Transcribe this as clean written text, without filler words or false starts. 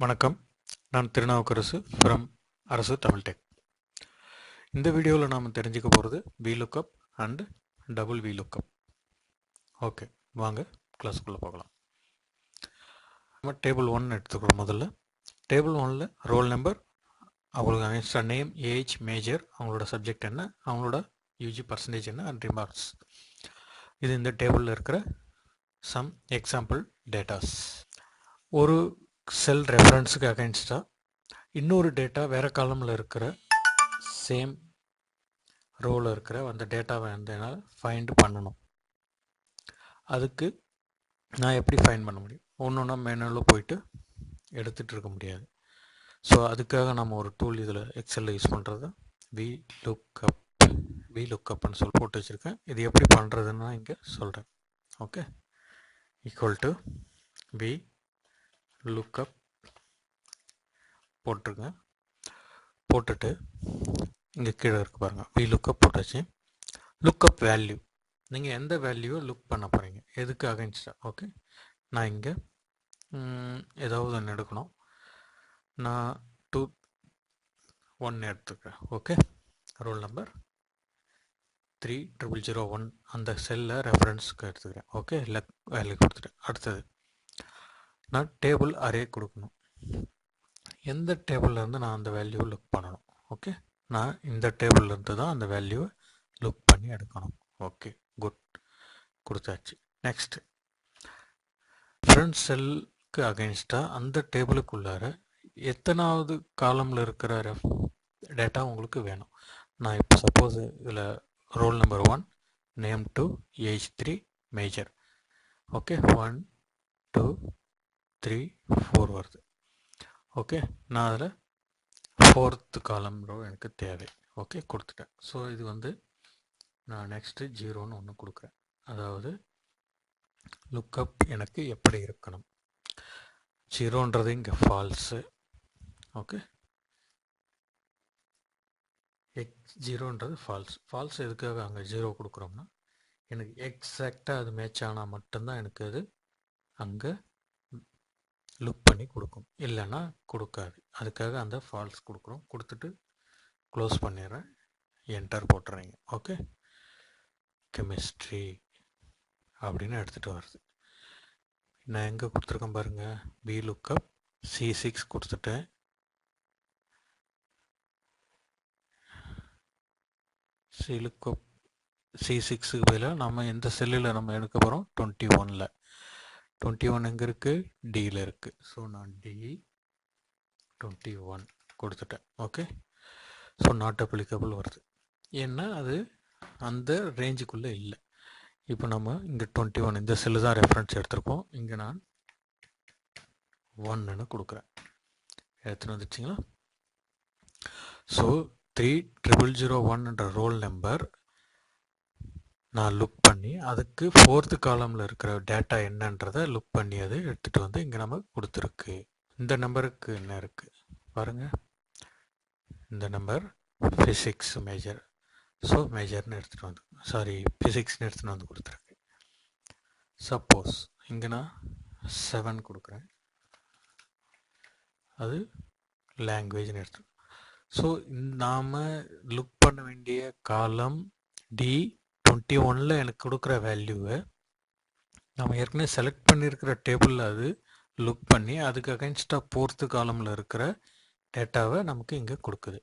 வணக்கம், நான் திருநாவுக்கரசு ஃப்ரம் அரசு தமிழ் டெக். இந்த வீடியோவில் நாம் தெரிஞ்சுக்க போகிறது VLookUp and double VLookUp. Okay, வாங்க கிளாஸுக்குள்ளே போகலாம். நம்ம டேபிள் 1 எடுத்துக்கிறோம். முதல்ல டேபிள் 1ல் ரோல் நம்பர், அவங்களுக்கு அகைன்ஸ்டாக நேம், ஏஜ், மேஜர், அவங்களோட சப்ஜெக்ட் என்ன, அவங்களோட யூஜி பர்சன்டேஜ் என்ன அண்ட் ரிமார்க்ஸ். இது இந்த டேபிளில் இருக்கிற சம் எக்ஸாம்பிள் டேட்டாஸ். ஒரு செல் ரெஃபரன்ஸுக்கு அகைன்ஸ்டாக இன்னொரு டேட்டா வேறு காலமில் இருக்கிற சேம் ரோவில் இருக்கிற அந்த டேட்டாவை வந்து என்னால் ஃபைண்ட் பண்ணணும். அதுக்கு நான் எப்படி ஃபைண்ட் பண்ண முடியும்? ஒன்று மேனுவலில் போயிட்டு எடுத்துகிட்டு இருக்க முடியாது. ஸோ அதுக்காக நம்ம ஒரு டூல் இதில் எக்ஸலில் யூஸ் பண்ணுறது VLookUpனு சொல்லி போட்டு வச்சுருக்கேன். இது எப்படி பண்ணுறதுன்னு நான் இங்கே சொல்கிறேன். ஓகே, ஈக்குவல் டு VLookUp போட்டிருங்க. போட்டுட்டு இங்கே கீழே இருக்கு பாருங்கள், VLookUp போட்டாச்சு. லுக்கப் வேல்யூ, நீங்கள் எந்த வேல்யூவை லுக் பண்ண போகிறீங்க, எதுக்கு அகைன்ஸ்டாக. ஓகே, நான் இங்கே ஏதாவது ஒன்று எடுக்கணும். நான் 2-1 எடுத்துக்கிறேன். ஓகே, ரோல் நம்பர் 3001 அந்த செல்லில் ரெஃபரன்ஸுக்கு எடுத்துக்கிறேன். ஓகே, வேல்யூ கொடுத்துட்டேன். அடுத்தது நான் டேபிள் அரே கொடுக்கணும். எந்த டேபிள்லேருந்து நான் அந்த வேல்யூவை லுக் பண்ணணும்? ஓகே, நான் இந்த டேபிள்லேருந்து தான் அந்த வேல்யூவை லுக் பண்ணி எடுக்கணும். ஓகே, குட், கொடுத்தாச்சு. நெக்ஸ்ட், ஃப்ரண்ட் செல்லுக்கு அகைன்ஸ்டாக அந்த டேபிளுக்குள்ளார எத்தனாவது காலமில் இருக்கிற டேட்டா உங்களுக்கு வேணும். நான் இப்போ சப்போஸ் இதில் roll number 1, name 2, age 3, major. Okay, 1 2 3 4 வருது. ஓகே, நான் அதில் 4th காலம் ரோ எனக்கு தேவை. ஓகே, கொடுத்துட்டேன். ஸோ இது வந்து நான் நெக்ஸ்ட்டு 0ன்னு ஒன்று கொடுக்குறேன். அதாவது லுக்கப் எனக்கு எப்படி இருக்கணும்? 0ன்றது இங்கே ஃபால்ஸு. ஓகே, 0ன்றது ஃபால்ஸ் எதுக்காக அங்கே 0 கொடுக்குறோம்னா, எனக்கு எக்ஸாக்டாக அது மேட்ச் ஆனால் மட்டும்தான் எனக்கு அது அங்கே லுக் பண்ணி கொடுக்கும், இல்லைன்னா கொடுக்காது. அதுக்காக அந்த ஃபால்ஸ் கொடுக்குறோம். கொடுத்துட்டு க்ளோஸ் பண்ணிடுறேன், என்டர் போட்டுறீங்க. ஓகே, கெமிஸ்ட்ரி அப்படின்னு எடுத்துகிட்டு வருது. நான் எங்கே கொடுத்துருக்கேன் பாருங்கள், VLookUp C6 கொடுத்துட்டேன். VLookUp C6க்கு பதிலாக நம்ம எந்த செல்லில் நம்ம எடுக்க போகிறோம்? 21ல். 21 எங்கே இருக்குது? டியில் இருக்குது. ஸோ நான் D21 கொடுத்துட்டேன். ஓகே, ஸோ நாட் அப்ளிகபிள் வருது. ஏன்னா அது அந்த ரேஞ்சுக்குள்ளே இல்லை. இப்போ நம்ம இங்கே 21 இந்த செல்லு தான் ரெஃபரன்ஸ் எடுத்திருக்கோம். இங்கே நான் 1ன்னு கொடுக்குறேன். எடுத்துகிட்டு வந்துச்சிங்களா? ஸோ 3001ன்ற ரோல் நம்பர் நான் லுக் பண்ணி அதுக்கு 4th காலமில் இருக்கிற டேட்டா என்னன்றதை லுக் பண்ணி அதை எடுத்துகிட்டு வந்து இங்கே நம்ம கொடுத்துருக்கு. இந்த நம்பருக்கு என்ன இருக்குது பாருங்கள், இந்த நம்பர் ஃபிசிக்ஸ் மேஜர். ஸோ மேஜர்னு எடுத்துகிட்டு வந்து, ஃபிசிக்ஸ்னு எடுத்துகிட்டு வந்து கொடுத்துருக்கு. சப்போஸ் இங்கே நான் 7 கொடுக்குறேன், அது லாங்குவேஜ்னு எடுத்து. ஸோ நாம் லுக் பண்ண வேண்டிய காலம் D21ல் எனக்கு கொடுக்குற வேல்யூவை நம்ம ஏற்கனவே செலக்ட் பண்ணியிருக்கிற டேபிளில் அது லுக் பண்ணி அதுக்கு அகைன்ஸ்டாக 4th காலமில் இருக்கிற டேட்டாவை நமக்கு இங்கே கொடுக்குது.